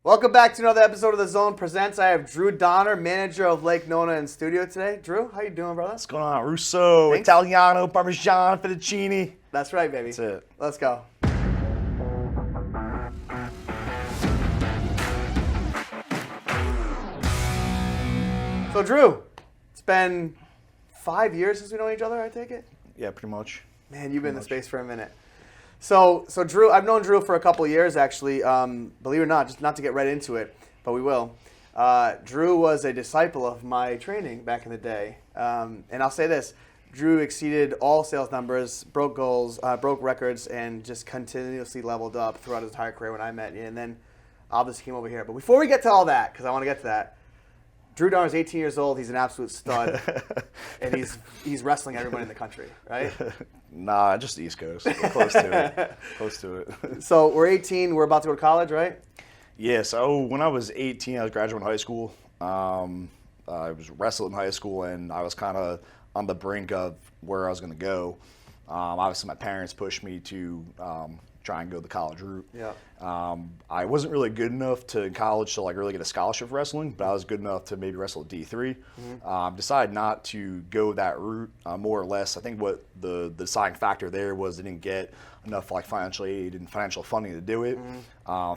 Welcome back to another episode of The Zone Presents. I have Drew Donner, manager of Lake Nona, in studio today. Drew, how you doing, brother? What's going on? Russo, Thanks. Italiano, Parmesan, Fettuccine. That's right, baby. That's it. Let's go. So, Drew, it's been 5 years since we know each other, I take it? Yeah, pretty much. Man, you've been in the space for a minute. So Drew, I've known Drew for a couple of years, actually. Believe it or not, just not to get right into it, but we will. Drew was a disciple of my training back in the day. And I'll say this, Drew exceeded all sales numbers, broke goals, broke records, and just continuously leveled up throughout his entire career when I met you. And then obviously came over here. But before we get to all that, because I want to get to that, Drew Donner's 18 years old. He's an absolute stud. And he's wrestling everybody in the country, right? Nah, just the East Coast. We're close to it. Close to it. So we're 18. We're about to go to college, right? Yeah, so when I was 18, I was graduating high school. I was wrestling in high school, and I was kind of on the brink of where I was going to go. Obviously, my parents pushed me to try and go the college route. Yeah. I wasn't really good enough in college to really get a scholarship for wrestling, but I was good enough to maybe wrestle at D3. Decided not to go that route, more or less. I think what the deciding factor there was they didn't get enough financial aid and financial funding to do it.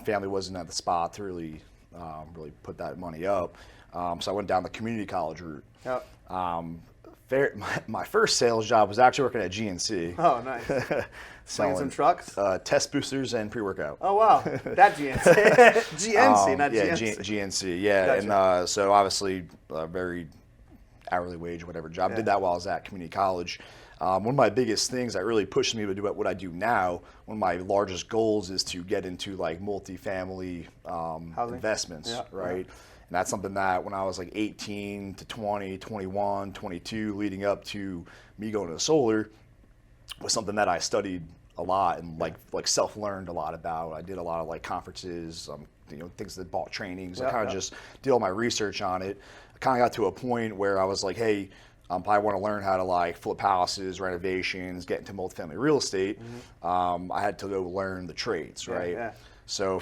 Family wasn't at the spot to really put that money up. So I went down the community college route. Yep. My first sales job was actually working at GNC. Oh, nice. Selling some trucks? Test boosters and pre-workout. Oh, wow. That GNC. GNC, not yeah, GNC. GNC, yeah. Gotcha. And so obviously a very hourly wage, whatever job. Yeah. Did that while I was at community college. One of my biggest things that really pushed me to do what I do now, one of my largest goals is to get into multifamily investments, Yeah, right? yeah. And that's something that when I was 18 to 20, 21, 22, leading up to me going to solar, was something that I studied a lot and self-learned a lot about. I did a lot of conferences, things that bought trainings. I kind of just did all my research on it. I kind of got to a point where I was like, hey, I want to learn how to flip houses, renovations, get into multifamily real estate. I had to go learn the trades, right? Yeah. So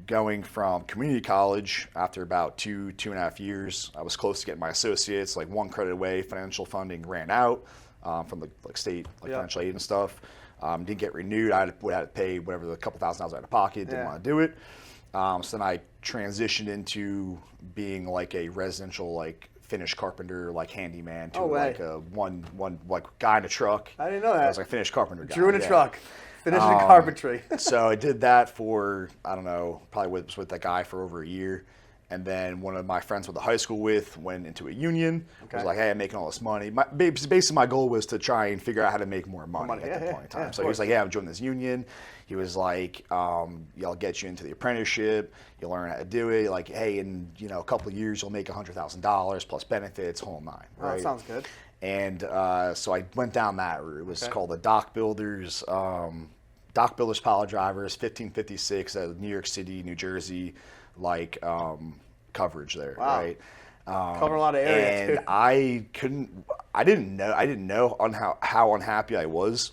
going from community college, after about 2.5 years, I was close to getting my associates, one credit away. Financial funding ran out from the state financial aid and stuff. Didn't get renewed. I had to pay whatever the couple $1,000s out of pocket. Didn't want to do it. So then I transitioned into being a residential finish carpenter, handyman to a one guy in a truck. I didn't know that. I was a finish carpenter guy. Drew in a truck. Finishing carpentry. So I did that for, I don't know, probably was with that guy for over a year. And then one of my friends went to high school with went into a union. Okay. Was like, hey, I'm making all this money. Basically, my goal was to try and figure out how to make more money at that point in time. Yeah, so he was like, yeah, I'm joining this union. He was like, I'll get you into the apprenticeship. You'll learn how to do it. Hey, in a couple of years, you'll make $100,000 plus benefits, whole nine. Right? Oh, that sounds good. And so I went down that route. It was called the Dock Builders Pilot Drivers, 1556 out of New York City, New Jersey, coverage there, right? Covering a lot of area, and too. I didn't know on how unhappy I was,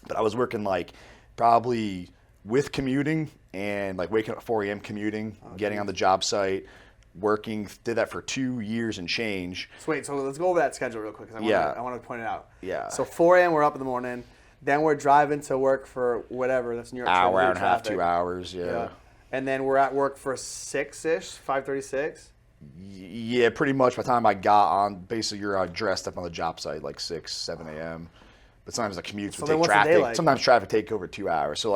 but I was working probably with commuting and waking up at 4 a.m. commuting, getting on the job site, working, did that for 2 years and change. So wait, let's go over that schedule real quick because I want to point it out. Yeah. So 4 a.m. we're up in the morning. Then we're driving to work for whatever. That's New York. Hour and a half, 2 hours, yeah. And then we're at work for 6-ish, 5:36. Yeah, pretty much. By the time I got on, basically you're dressed up on the job site 6, 7 a.m. But sometimes the commutes would take traffic. Sometimes traffic take over 2 hours. So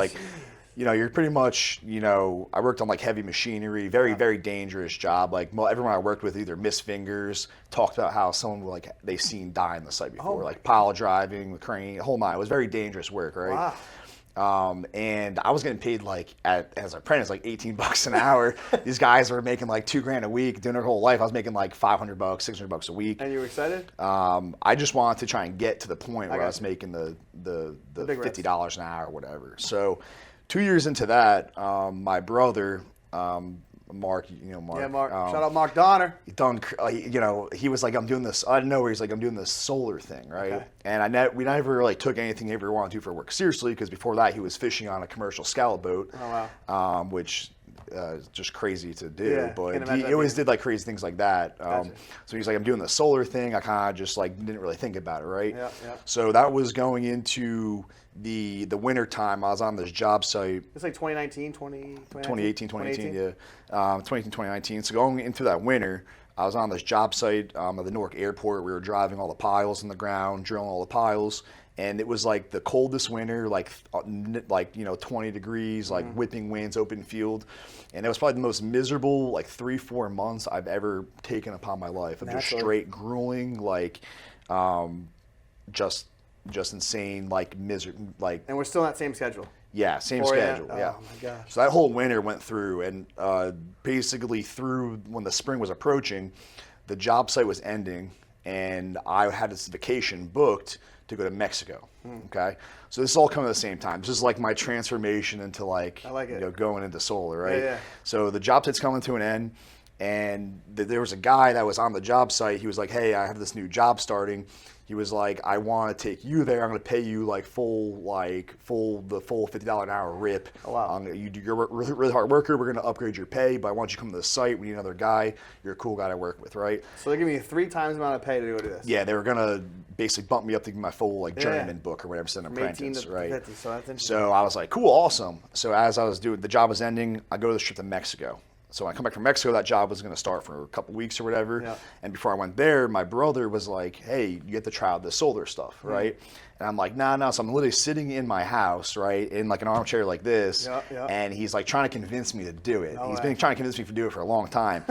you're pretty much, I worked on heavy machinery, very, very dangerous job. Everyone I worked with either missed fingers, talked about how someone they seen die on the site before, pile driving, the crane, the whole nine. It was very dangerous work, right? Wow. And I was getting paid as an apprentice $18 an hour. These guys were making $2,000 a week, doing their whole life. I was making $500, $600 a week. And you were excited? I just wanted to try and get to the point where I was making the $50 an hour or whatever. So 2 years into that, my brother, Mark, Mark. Yeah, Mark. Shout out Mark Donner. He was like, I'm doing this. I didn't know where he's like, I'm doing this solar thing, right? Okay. And we never really took anything he ever wanted to do for work seriously because before that he was fishing on a commercial scallop boat, Oh, wow. which just crazy to do. Yeah, can't but imagine he that always being- did like crazy things like that. Gotcha. So he's like, I'm doing the solar thing. I kind of just like didn't really think about it, right? Yeah, yeah. So that was going into the winter time. I was on this job site. It's like 2019, 2018, 2019, yeah. 2018, 2019. So going into that winter, I was on this job site at the Newark airport. We were driving all the piles in the ground, drilling all the piles. And it was like the coldest winter, like 20 degrees, like whipping winds, open field. And it was probably the most miserable, like 3-4 months I've ever taken upon my life of just Naturally. straight grueling, like just insane, like miserable, like And we're still on that same schedule. yeah, same 4 a.m. schedule. Oh Yeah. my gosh. So that whole winter went through, and basically through when the spring was approaching, the job site was ending, and I had this vacation booked to go to Mexico. Okay, so this is all coming at the same time. This is like my transformation into like, I like it. going into solar, right? Yeah. So the job site's coming to an end, and there was a guy that was on the job site. He was like, "Hey, I have this new job starting." He was like, "I want to take you there. I'm going to pay you like full $50 an hour rip. Oh, wow. You're a really hard worker. We're going to upgrade your pay, but I want you to come to the site. We need another guy. You're a cool guy to work with, right?" So they're giving you 3 times the amount of pay to go do this. Yeah, they were going to basically bump me up to give me my full like Yeah. journeyman book or whatever, send From 18 apprentice, to right? 50, so that's interesting. So I was like, cool, awesome. So as I was doing, the job was ending, I go to the trip to Mexico. So when I come back from Mexico, that job was going to start for a couple weeks or whatever. Yeah. And before I went there, my brother was like, hey, you get to try out the solar stuff, right? And I'm like, nah. So I'm literally sitting in my house, right, in like an armchair like this. Yeah. And he's like trying to convince me to do it. No He's way. been trying to convince me to do it for a long time.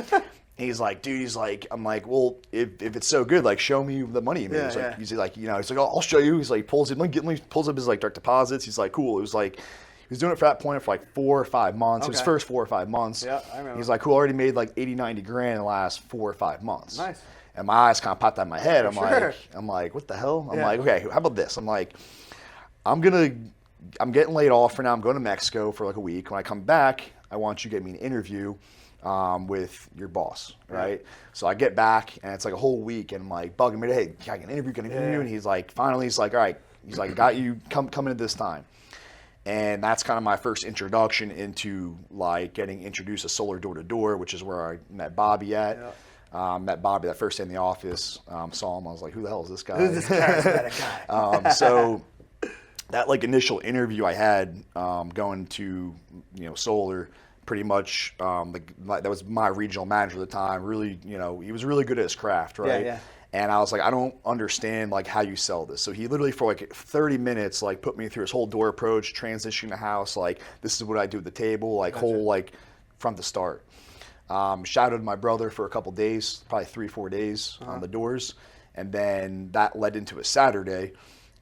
He's like, dude, I'm like, well, if it's so good, like, show me the money you made. Yeah, He's yeah. like, he's like, I'll show you. He's like, pulls up his like direct deposits. He's like, cool. It was like, he was doing it for that point for like 4 or 5 months. Okay. His first 4 or 5 months. Yeah, I remember. He's like, cool, already made like 80, 90 grand in the last 4 or 5 months. Nice. And my eyes kind of popped out of my head. Sure. I'm like, what the hell? I'm Yeah. like, okay, how about this? I'm like, I'm getting laid off for now. I'm going to Mexico for like a week. When I come back, I want you to get me an interview with your boss, right? So I get back, and it's like a whole week, and I'm like bugging me, hey, can I get an interview? Yeah. And he's like, finally, he's like, all right. He's like, got you, come in at this time. And that's kind of my first introduction into like getting introduced to solar door to door, which is where I met Bobby at. Yeah. Met Bobby that first day in the office. Saw him. I was like, who the hell is this guy? Who's this charismatic guy? So that like initial interview I had going to solar, pretty much that was my regional manager at the time. Really, he was really good at his craft, right? Yeah. And I was like, I don't understand like how you sell this. So he literally for like 30 minutes like put me through his whole door approach, transitioning the house, like this is what I do at the table, like Gotcha. whole like from the start. Shadowed my brother for a couple days, probably 3-4 days on the doors, and then that led into a Saturday.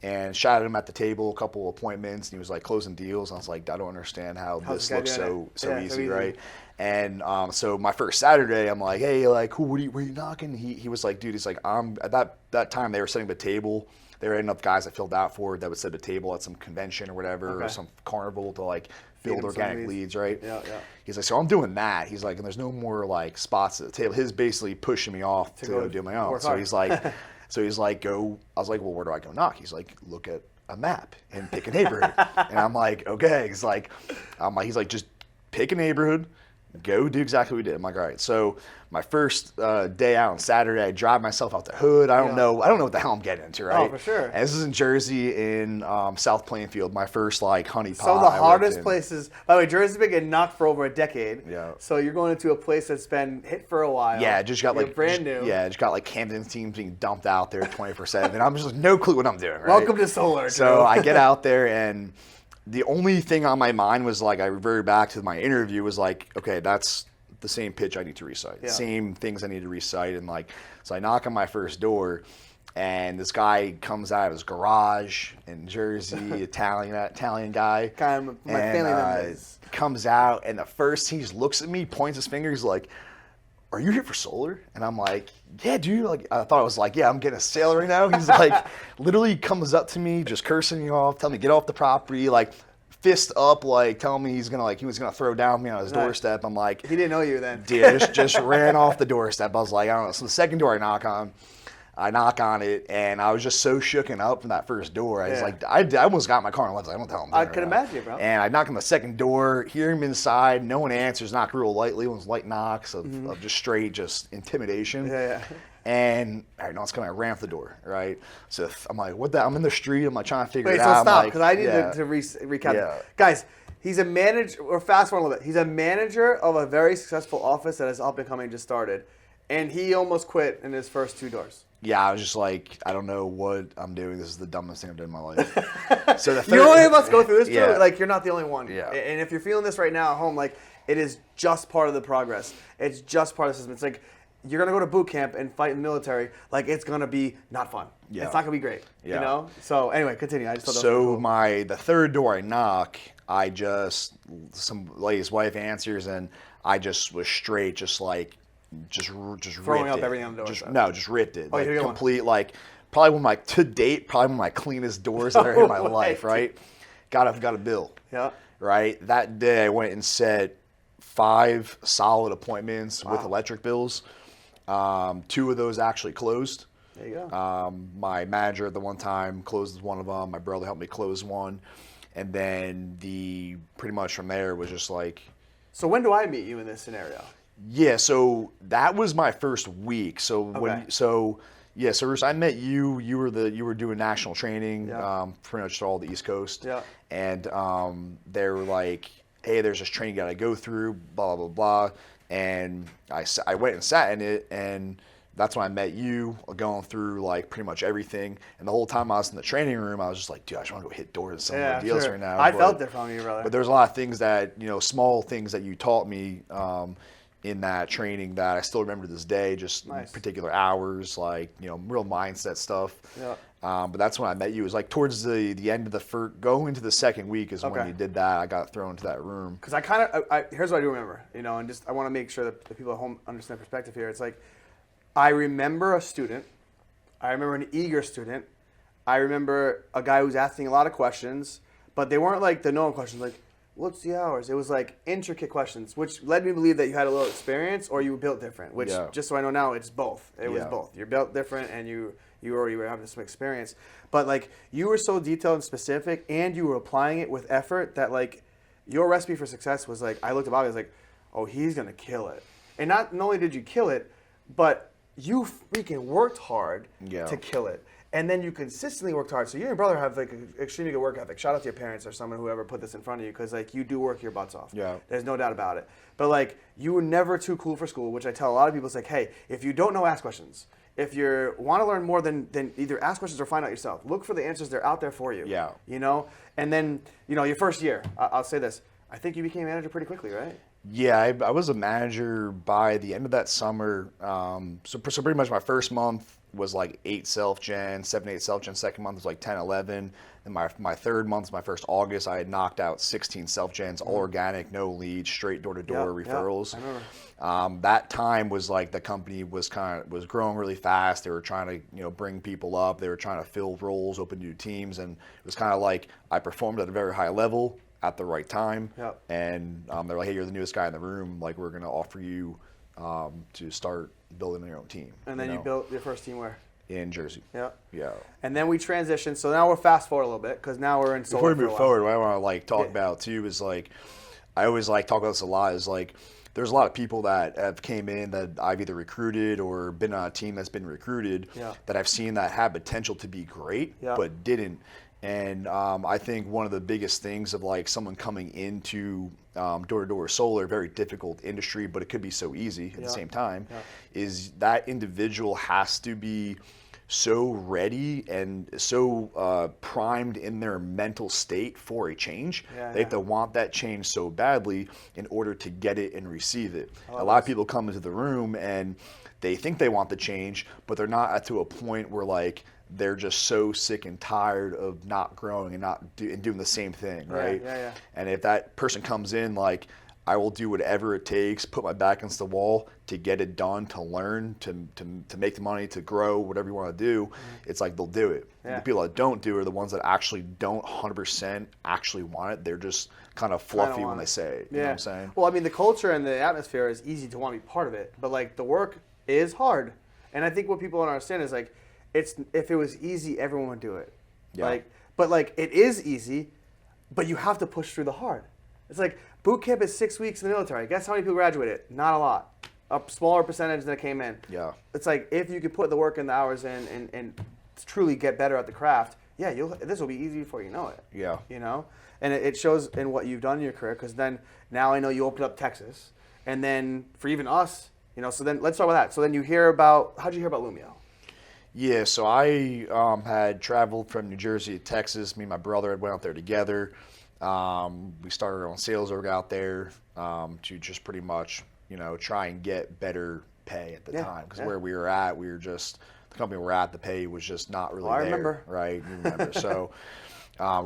And shadowed him at the table, a couple appointments, and he was like closing deals. And I was like, I don't understand how How's this this guy looks doing so it? Yeah, so easy, easy. right? And so my first Saturday, I'm like, hey, like, cool, where you knocking? He was like, dude, he's like, at that time they were setting the table. They were enough guys that filled out for it that would set a table at some convention or whatever, or Okay. some carnival to like Feed build him some organic of these. leads, right? Yeah. He's like, so I'm doing that. He's like, and there's no more like spots at the table. His basically pushing me off to go go do my own. work So hard. he's like, go. I was like, well, where do I go knock? He's like, look at a map and pick a neighborhood. And I'm like, okay. He's like, just pick a neighborhood, go do exactly what we did. I'm like, all right. So my first day out on Saturday, I drive myself out the hood. I don't know what the hell I'm getting into, right? for sure. And this is in Jersey, in South Plainfield, my first like honey pot. Some of the I worked hardest in. places. By the way, Jersey's been getting knocked for over a decade. Yeah. So you're going into a place that's been hit for a while. Yeah, it just got You're like brand new. Yeah, it just got like Camden teams being dumped out there 24/7. I'm just no clue what I'm doing. Right? Welcome to solar. So Joe. I get out there, and the only thing on my mind was like I reverted back to my interview was like, okay, that's the same pitch I need to recite, Yeah. same things I need to recite, and like so I knock on my first door. And this guy comes out of his garage in Jersey, Italian guy. Kind of my and, family members. Comes out, and the first he just looks at me, points his fingers like, are you here for solar? And I'm like, yeah, dude. Like, I thought it was like, yeah, I'm getting a sale right now. He's like, literally comes up to me, just cursing me off, telling me get off the property, like fist up, like telling me he was gonna throw down me on his doorstep. I'm like, He didn't know you then. dude, just ran off the doorstep. I was like, I don't know. So the second door I knock on, I knock on it, and I was just so shooken up from that first door. I was Yeah. like, I almost got in my car and left. I don't tell him. I can imagine, bro. And I knock on the second door, hear him inside. No one answers. Knock real lightly. It was light knocks of just straight intimidation. Yeah, yeah. And all right, now it's coming. I ran for the door, right? So I'm like, what the? I'm in the street. I'm like trying to figure Wait, it so out. stop, I'm because like, I need yeah. to recap. Yeah. Guys, he's a manager, or fast forward a little bit. He's a manager of a very successful office that is up and coming, just started. And he almost quit in his first 2 doors. Yeah, I was just like, I don't know what I'm doing. This is the dumbest thing I've done in my life. So the third, You only of us go through this, Drew. Yeah. Like, you're not the only one. Yeah. And if you're feeling this right now at home, like, it is just part of the progress. It's just part of the system. It's like, you're going to go to boot camp and fight in the military. Like, it's going to be not fun. Yeah. It's not going to be great. Yeah. You know? So, anyway, continue. I just thought that was So cool. the third door I knock, some lady's wife answers, and I just was straight, just Throwing ripped up it. everything on the door, Just, so. no, just ripped it. Oh, Like you're going. complete, like probably one of my to date, probably one of my cleanest doors I've ever hit in my No way. life. Right? Got a bill. Yeah. Right. That day I went and set 5 solid appointments with Wow. electric bills. 2 of those actually closed. There you go. My manager at the one time closed one of them. My brother helped me close one, and then pretty much from there was just like, So, when do I meet you in this scenario? yeah. So that was my first week. So Okay. so Bruce, I met you. You were doing national training, Yeah. pretty much all the East Coast. Yeah. And they were like, hey, there's this training you got to go through, blah blah blah. And I went and sat in it, and that's when I met you, going through like pretty much everything. And the whole time I was in the training room, I was just like, dude, I just want to go hit doors and some Yeah, more deals sure. right now. I But- felt it from you, brother. But there's a lot of things that, small things that you taught me in that training that I still remember to this day, just Nice. particular hours, like, real mindset stuff. Yeah. But that's when I met you. It was like towards the end of the first, going into the second week is Okay. when you did that. I got thrown into that room. Because here's what I do remember, and just I want to make sure that the people at home understand perspective here. It's like, I remember a student, I remember an eager student, I remember a guy who's asking a lot of questions, but they weren't like the known questions, like, what's the hours? It was like intricate questions, which led me to believe that you had a little experience or you were built different, which Yeah. just so I know now, it's both. It was Yeah. both. You're built different and you already were having some experience. But like, you were so detailed and specific and you were applying it with effort that like, your recipe for success was like, I looked at Bobby, I was like, oh, he's going to kill it. And not only did you kill it, but you freaking worked hard Yeah. to kill it. And then you consistently worked hard. So you and your brother have like an extremely good work ethic. Shout out to your parents or someone whoever put this in front of you, because like you do work your butts off. Yeah. There's no doubt about it. But like, you were never too cool for school, which I tell a lot of people. It's like, hey, if you don't know, ask questions. If you want to learn more, then either ask questions or find out yourself. Look for the answers; they're out there for you. Yeah. And then your first year. I'll say this: I think you became manager pretty quickly, right? Yeah, I was a manager by the end of that summer. So pretty much my first month was like 8 self-gen, 7, 8 self-gen. Second month was like 10, 11. And my third month, my first August, I had knocked out 16 self-gens, all organic, no leads, straight door-to-door Yep, yep, referrals. I remember. That time was like the company was was growing really fast. They were trying to bring people up. They were trying to fill roles, open new teams, and it was kind of like I performed at a very high level at the right time. Yep. And they're like, hey, you're the newest guy in the room. Like, we're going to offer you to start building your own team. And then you built your first team where? In Jersey. Yeah. Yeah. And then we transitioned. So now we're fast forward a little bit because now we're in solar. Before we for a move while. forward, what I want to like talk Yeah. about too is like, I always like talk about this a lot. Is like, there's a lot of people that have came in that I've either recruited or been on a team that's been recruited Yeah. that I've seen that had potential to be great, Yeah. but didn't. And I think one of the biggest things of like someone coming into door-to-door solar, very difficult industry, but it could be so easy at Yeah. the same time, Yeah. is that individual has to be so ready and so primed in their mental state for a change. Yeah, They have yeah. to want that change so badly in order to get it and receive it. love A lot of this. people come into the room and they think they want the change, but they're not at to a point where like they're just so sick and tired of not growing and doing the same thing, right? yeah. And if that person comes in like, I will do whatever it takes, put my back against the wall to get it done, to learn, to make the money, to grow, whatever you want to do, it's like they'll do it. Yeah. The people that don't do are the ones that actually don't 100% actually want it. They're just kind of fluffy when want they it. say it. You know what I'm saying? Well, I mean, the culture and the atmosphere is easy to want to be part of it, but like the work is hard. And I think what people don't understand is like, it's if it was easy, everyone would do it. Yeah. Like, but like it is easy, but you have to push through the hard. It's like boot camp is 6 weeks in the military. Guess how many people graduated? Not a lot. A smaller percentage that came in. Yeah. It's like if you could put the work and the hours in and truly get better at the craft, yeah, this will be easy before you know it. Yeah. You know, and it shows in what you've done in your career. Because then now I know you opened up Texas, and then for even us, you know. So then let's talk about that. So then how'd you hear about Lumio? Yeah, so I had traveled from New Jersey to Texas. Me and my brother had went out there together. We started our own sales org out there to just pretty much, you know, try and get better pay at the time. Because where we were at, the company we were at, the pay was just not really there. I remember. Right, you remember. So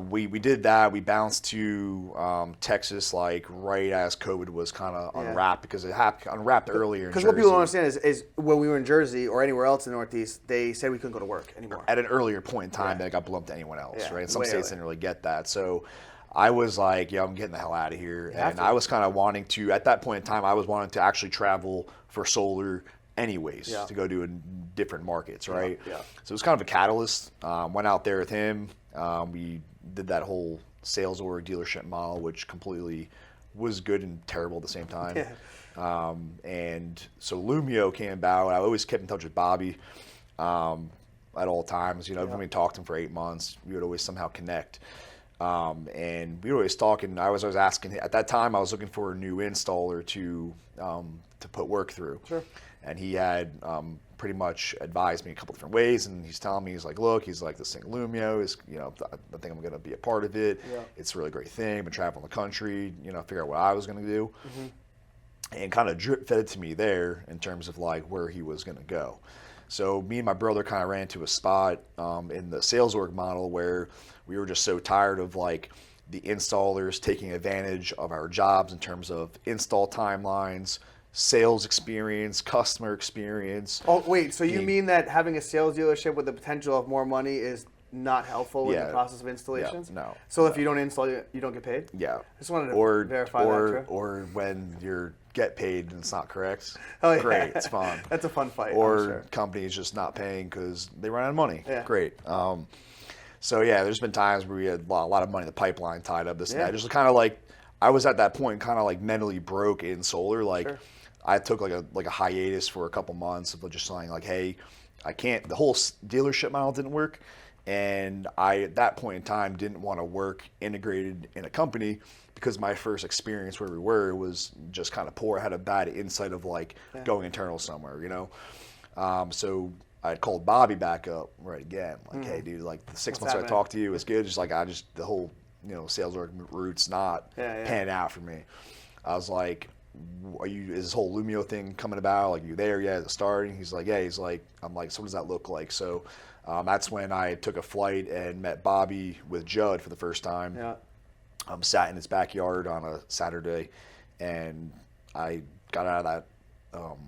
we did that. We bounced to Texas like right as COVID was kind of unwrapped because it unwrapped earlier in Jersey. Because what people don't understand is when we were in Jersey or anywhere else in the Northeast, they said we couldn't go to work anymore. At an earlier point in time than it got blown up to anyone else, Yeah, right? And some way states early. didn't really get that. So I was like, yeah, I'm getting the hell out of here. And I was kind of wanting to, at that point in time, I was wanting to actually travel for solar anyways to go to different markets, right? Yeah. So it was kind of a catalyst. Went out there with him. We did that whole sales org dealership model, which completely was good and terrible at the same time. Yeah. And so Lumio came about. I always kept in touch with Bobby at all times. You know, when we talked to him for 8 months, we would always somehow connect. And we were always talking. I was always asking. At that time, I was looking for a new installer to put work through. Sure. And he had pretty much advised me a couple different ways. And he's telling me, he's like, look, he's like, this thing Lumio is, you know, I think I'm going to be a part of it. Yeah. It's a really great thing. I've been traveling the country, you know, figure out what I was going to do. And kind of drip fed it to me there in terms of like where he was going to go. So me and my brother kind of ran into a spot in the sales org model where we were just so tired of like the installers taking advantage of our jobs in terms of install timelines, sales experience, customer experience. Oh, wait, so you mean that having a sales dealership with the potential of more money is not helpful in the process of installations? Yeah, no. So if you don't install, you don't get paid? Yeah. I just wanted to verify that. True. Or when you're get paid and it's not correct. Oh, yeah. Great, it's fun. That's a fun fight. Or I'm sure. companies just not paying because they run out of money. Yeah. Great. So yeah, there's been times where we had a lot of money in the pipeline tied up, this and that. Just kind of like, I was at that point kind of like mentally broke in solar. Like I took like a hiatus for a couple months of just saying like, hey, I can't, the whole dealership model didn't work. And I, at that point in time, didn't want to work integrated in a company because my first experience where we were was just kind of poor. I had a bad insight of like going internal somewhere, you know? So I called Bobby back up right again. Like, hey, dude, like the 6 months I talked to you was good. Just like, the whole, you know, sales org route's not panning out for me. I was like, is this whole Lumio thing coming about? Like, you there yet? Is it starting? He's like, yeah. He's like, I'm like, so what does that look like? So that's when I took a flight and met Bobby with Judd for the first time. Yeah. Sat in his backyard on a Saturday, and I got out of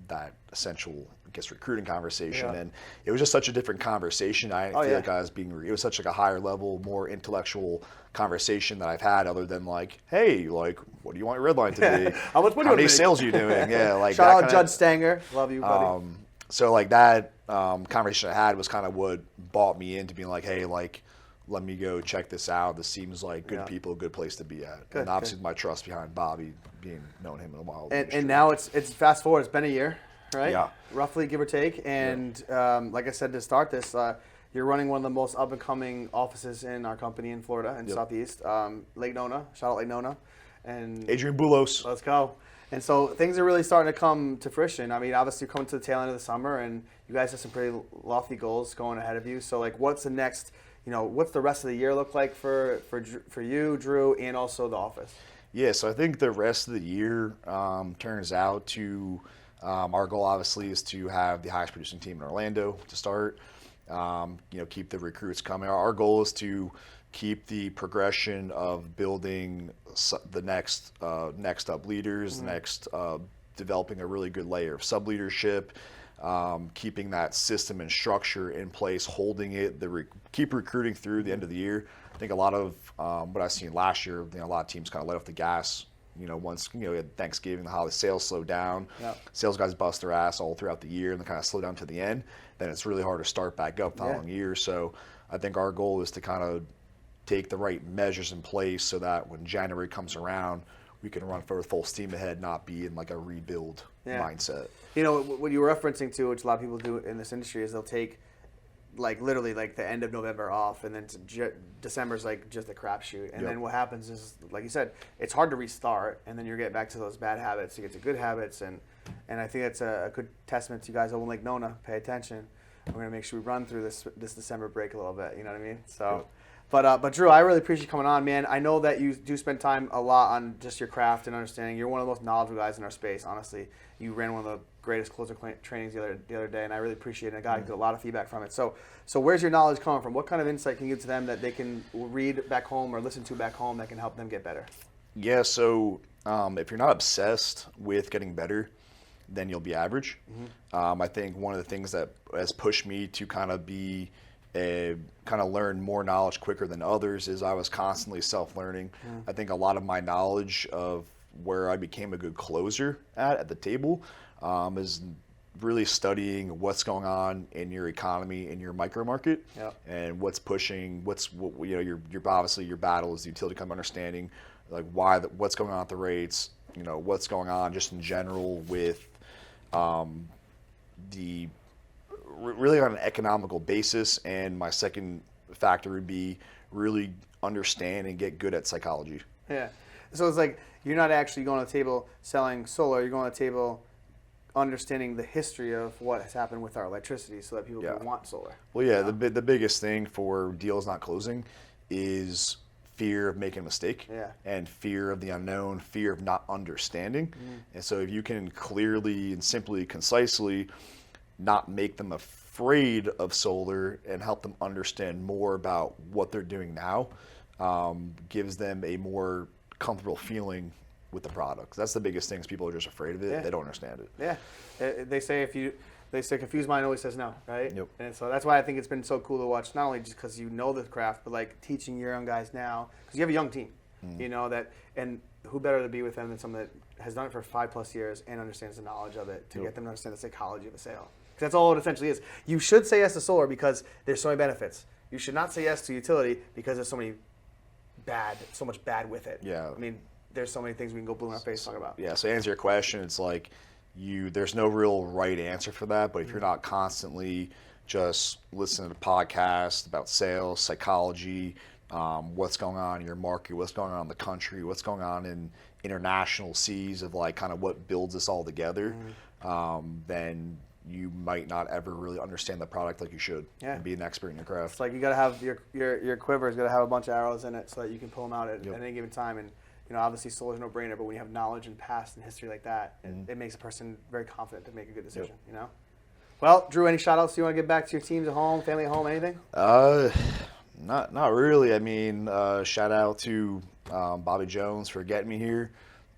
that essential, I guess, recruiting conversation, and it was just such a different conversation. I feel like I was it was such like a higher level, more intellectual conversation that I've had, other than like, hey, like, what do you want your red line to be? How much money? How many sales are you doing? Yeah, like shout that out Judd Stanger, love you, buddy. So like that conversation I had was kind of what bought me into being like, hey, like, let me go check this out. This seems like good people, good place to be at. And obviously my trust behind Bobby, being known him in a while. And now it's fast forward. It's been a year, right? Yeah. Roughly, give or take. And like I said to start this, you're running one of the most up and coming offices in our company in Florida and Southeast, Lake Nona. Shout out Lake Nona. And Adrian Boulos. Let's go. And so things are really starting to come to fruition. I mean, obviously, you're coming to the tail end of the summer, and you guys have some pretty lofty goals going ahead of you. So, like, what's the next? You know, what's the rest of the year look like for you, Drew, and also the office? Yeah, so I think the rest of the year turns out to our goal obviously is to have the highest producing team in Orlando to start. You know, keep the recruits coming. Our goal is to keep the progression of building the next up leaders, next developing a really good layer of sub leadership. Keeping that system and structure in place, holding it, keep recruiting through the end of the year. I think a lot of what I've seen last year, you know, a lot of teams kind of let off the gas once you had Thanksgiving, the holiday sales slow down. Yep. Sales guys bust their ass all throughout the year and they kind of slow down to the end. Then it's really hard to start back up the following year. So I think our goal is to kind of take the right measures in place so that when January comes around, we can run for full steam ahead, not be in like a rebuild mindset. What you were referencing to, which a lot of people do in this industry, is they'll take like literally like the end of November off, and then December's like just a crapshoot. And then what happens is, like you said, it's hard to restart, and then you get back to those bad habits. You get to good habits, and I think that's a good testament to you guys over Lake Nona. Pay attention. We're gonna make sure we run through this December break a little bit. You know what I mean? So. But Drew, I really appreciate you coming on, man. I know that you do spend time a lot on just your craft and understanding. You're one of the most knowledgeable guys in our space, honestly. You ran one of the greatest closer trainings the other day, and I really appreciate it. I got a lot of feedback from it. So where's your knowledge coming from? What kind of insight can you give to them that they can read back home or listen to back home that can help them get better? Yeah, so if you're not obsessed with getting better, then you'll be average. I think one of the things that has pushed me to kind of learn more knowledge quicker than others is I was constantly self-learning. I think a lot of my knowledge of where I became a good closer at the table is really studying what's going on in your economy, in your micro market, and what's pushing, your obviously your battle is the utility company understanding, like what's going on at the rates, what's going on just in general with really on an economical basis. And my second factor would be really understand and get good at psychology. Yeah. So it's like you're not actually going to the table selling solar. You're going to the table understanding the history of what has happened with our electricity so that people can want solar. Well, yeah, the biggest thing for deals not closing is fear of making a mistake and fear of the unknown, fear of not understanding. And so if you can clearly and simply, concisely not make them afraid of solar and help them understand more about what they're doing now, gives them a more comfortable feeling with the product. That's the biggest thing is people are just afraid of it. They don't understand it. Yeah. They say confused mind always says no, right? Yep. And so that's why I think it's been so cool to watch, not only just because you know the craft, but like teaching your young guys now, because you have a young team, and who better to be with them than someone that has done it for 5+ years and understands the knowledge of it to get them to understand the psychology of a sale. Because that's all it essentially is. You should say yes to solar because there's so many benefits. You should not say yes to utility because there's so much bad with it. Yeah. I mean, there's so many things we can go blue in our face talk about. Yeah, so to answer your question, it's like there's no real right answer for that, but if you're not constantly just listening to podcasts about sales, psychology, what's going on in your market, what's going on in the country, what's going on in international seas of like kind of what builds us all together, then you might not ever really understand the product like you should and be an expert in your craft. It's like you got to have your quiver's got to have a bunch of arrows in it so that you can pull them out at any given time. And obviously solar's no brainer, but when you have knowledge and past and history like that, it makes a person very confident to make a good decision. Well, Drew, any shout outs you want to give back to your teams at home, family at home, anything? Not really. I mean, shout out to Bobby Jones for getting me here.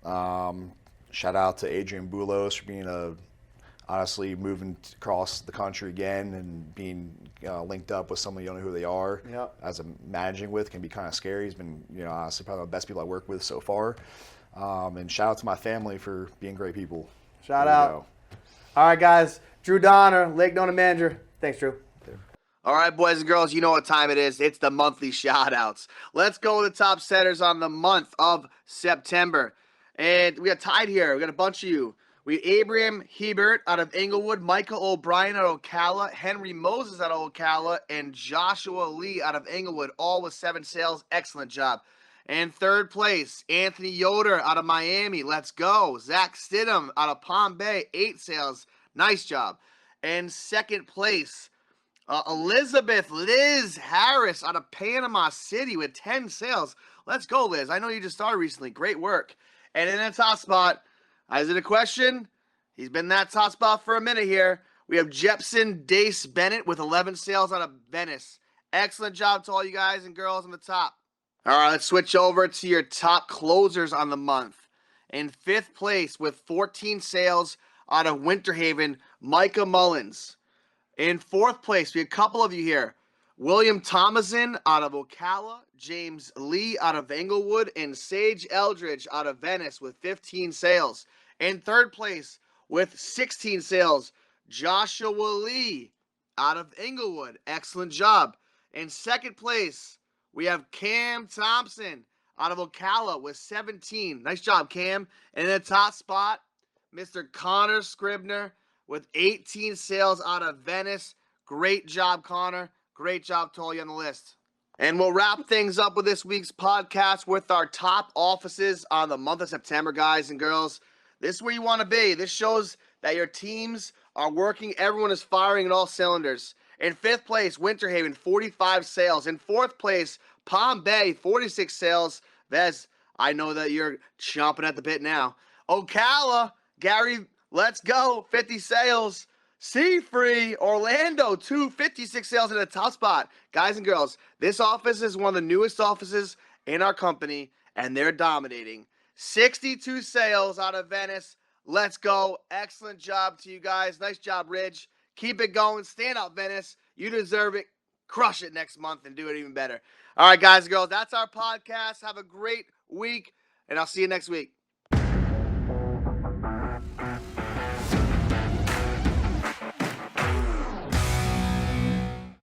Shout out to Adrian Boulos for being honestly moving across the country again and being linked up with someone you don't know who they are. As a managing with can be kind of scary. He's been honestly probably the best people I work with so far. And shout out to my family for being great people. Shout out. All right, guys. Drew Donner, Lake Nona manager. Thanks, Drew. All right, boys and girls, you know what time it is. It's the monthly shout-outs. Let's go with the top setters on the month of September. And we got tied here. We got a bunch of you. We have Abraham Hebert out of Englewood, Michael O'Brien out of Ocala, Henry Moses out of Ocala, and Joshua Lee out of Englewood, all with 7 sales. Excellent job. And third place, Anthony Yoder out of Miami. Let's go. Zach Stidham out of Palm Bay, 8 sales. Nice job. And second place, Elizabeth Liz Harris out of Panama City with 10 sales. Let's go, Liz. I know you just started recently. Great work. And in the top spot, is it a question? He's been in that top spot for a minute here. We have Jepson Dace Bennett with 11 sales out of Venice. Excellent job to all you guys and girls on the top. All right, let's switch over to your top closers on the month. In 5th place with 14 sales out of Winter Haven, Micah Mullins. In 4th place, we have a couple of you here. William Thomason out of Ocala, James Lee out of Englewood, and Sage Eldridge out of Venice with 15 sales. In third place with 16 sales, Joshua Lee out of Englewood. Excellent job. In second place, we have Cam Thompson out of Ocala with 17. Nice job, Cam. And in the top spot, Mr. Connor Scribner with 18 sales out of Venice. Great job, Connor. Great job to all you on the list. And we'll wrap things up with this week's podcast with our top offices on the month of September, guys and girls. This is where you want to be. This shows that your teams are working. Everyone is firing in all cylinders. In fifth place, Winter Haven, 45 sales. In fourth place, Palm Bay, 46 sales. Vez, I know that you're chomping at the bit now. Ocala, Gary, let's go, 50 sales. Seafree, Orlando, 256 sales in the top spot. Guys and girls, this office is one of the newest offices in our company, and they're dominating. 62 sales out of Venice. Let's go. Excellent job to you guys. Nice job, Ridge. Keep it going. Stand out, Venice. You deserve it. Crush it next month and do it even better. All right, guys and girls, that's our podcast. Have a great week, and I'll see you next week.